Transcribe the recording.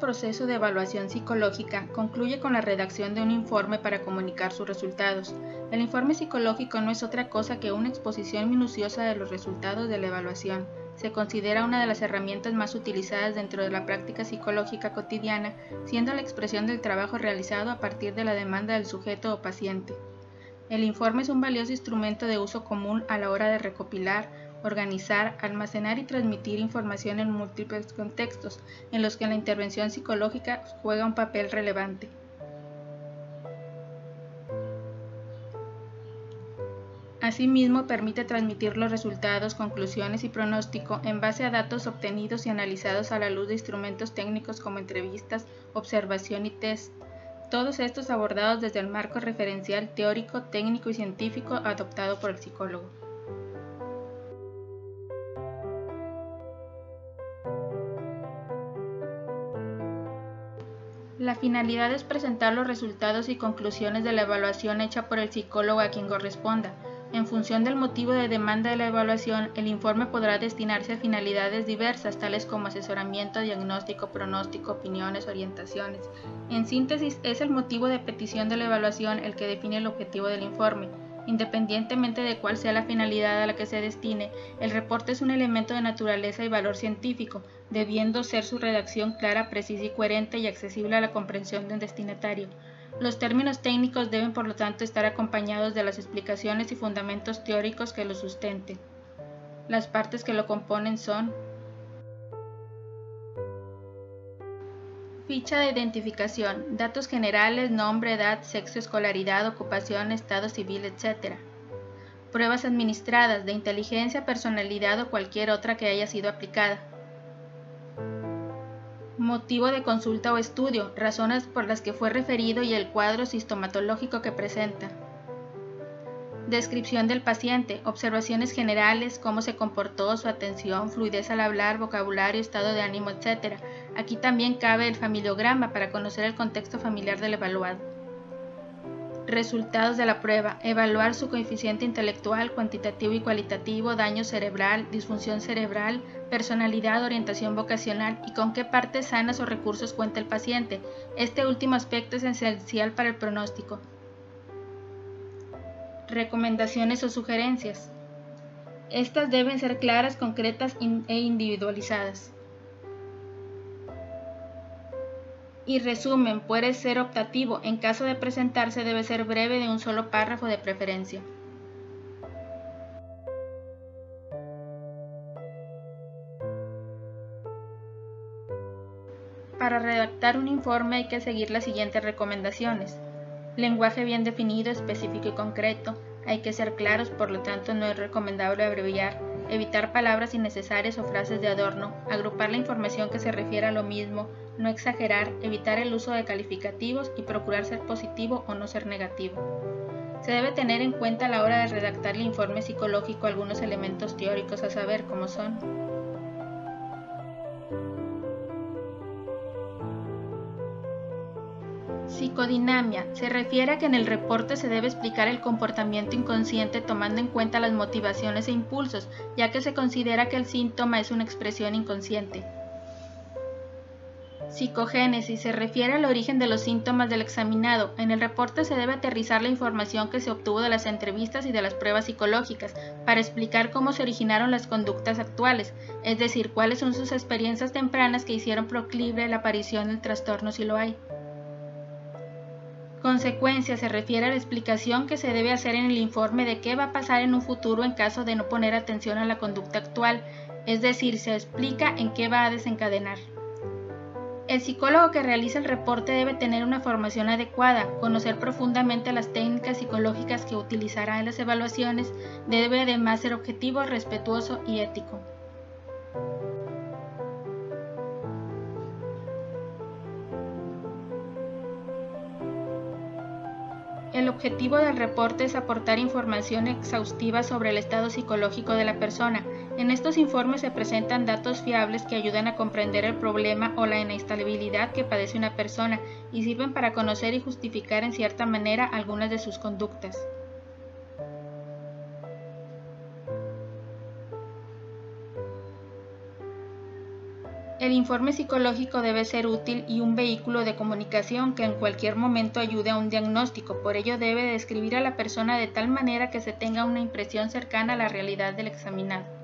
proceso de evaluación psicológica concluye con la redacción de un informe para comunicar sus resultados. El informe psicológico no es otra cosa que una exposición minuciosa de los resultados de la evaluación. Se considera una de las herramientas más utilizadas dentro de la práctica psicológica cotidiana, siendo la expresión del trabajo realizado a partir de la demanda del sujeto o paciente. El informe es un valioso instrumento de uso común a la hora de recopilar, organizar, almacenar y transmitir información en múltiples contextos en los que la intervención psicológica juega un papel relevante. Asimismo, permite transmitir los resultados, conclusiones y pronóstico en base a datos obtenidos y analizados a la luz de instrumentos técnicos como entrevistas, observación y test. Todos estos abordados desde el marco referencial teórico, técnico y científico adoptado por el psicólogo. La finalidad es presentar los resultados y conclusiones de la evaluación hecha por el psicólogo a quien corresponda. En función del motivo de demanda de la evaluación, el informe podrá destinarse a finalidades diversas, tales como asesoramiento, diagnóstico, pronóstico, opiniones, orientaciones. En síntesis, es el motivo de petición de la evaluación el que define el objetivo del informe. Independientemente de cuál sea la finalidad a la que se destine, el reporte es un elemento de naturaleza y valor científico, debiendo ser su redacción clara, precisa y coherente y accesible a la comprensión del destinatario. Los términos técnicos deben por lo tanto estar acompañados de las explicaciones y fundamentos teóricos que lo sustenten. Las partes que lo componen son: ficha de identificación, datos generales, nombre, edad, sexo, escolaridad, ocupación, estado civil, etc. Pruebas administradas de inteligencia, personalidad o cualquier otra que haya sido aplicada. Motivo de consulta o estudio, razones por las que fue referido y el cuadro sintomatológico que presenta. Descripción del paciente, observaciones generales, cómo se comportó, su atención, fluidez al hablar, vocabulario, estado de ánimo, etc. Aquí también cabe el familiograma para conocer el contexto familiar del evaluado. Resultados de la prueba: evaluar su coeficiente intelectual, cuantitativo y cualitativo, daño cerebral, disfunción cerebral, personalidad, orientación vocacional y con qué partes sanas o recursos cuenta el paciente. Este último aspecto es esencial para el pronóstico. Recomendaciones o sugerencias. Estas deben ser claras, concretas e individualizadas. Y resumen puede ser optativo, en caso de presentarse debe ser breve, de un solo párrafo de preferencia. Para redactar un informe hay que seguir las siguientes recomendaciones. Lenguaje bien definido, específico y concreto. Hay que ser claros, por lo tanto no es recomendable abreviar. Evitar palabras innecesarias o frases de adorno. Agrupar la información que se refiere a lo mismo. No exagerar. Evitar el uso de calificativos y procurar ser positivo o no ser negativo. Se debe tener en cuenta a la hora de redactar el informe psicológico algunos elementos teóricos a saber cómo son: psicodinamia. Se refiere a que en el reporte se debe explicar el comportamiento inconsciente tomando en cuenta las motivaciones e impulsos, ya que se considera que el síntoma es una expresión inconsciente. Psicogénesis. Se refiere al origen de los síntomas del examinado. En el reporte se debe aterrizar la información que se obtuvo de las entrevistas y de las pruebas psicológicas para explicar cómo se originaron las conductas actuales, es decir, cuáles son sus experiencias tempranas que hicieron proclive la aparición del trastorno si lo hay. Consecuencia. Se refiere a la explicación que se debe hacer en el informe de qué va a pasar en un futuro en caso de no poner atención a la conducta actual, es decir, se explica en qué va a desencadenar. El psicólogo que realiza el reporte debe tener una formación adecuada, conocer profundamente las técnicas psicológicas que utilizará en las evaluaciones, debe además ser objetivo, respetuoso y ético. El objetivo del reporte es aportar información exhaustiva sobre el estado psicológico de la persona. En estos informes se presentan datos fiables que ayudan a comprender el problema o la inestabilidad que padece una persona y sirven para conocer y justificar en cierta manera algunas de sus conductas. El informe psicológico debe ser útil y un vehículo de comunicación que en cualquier momento ayude a un diagnóstico, por ello debe describir a la persona de tal manera que se tenga una impresión cercana a la realidad del examinado.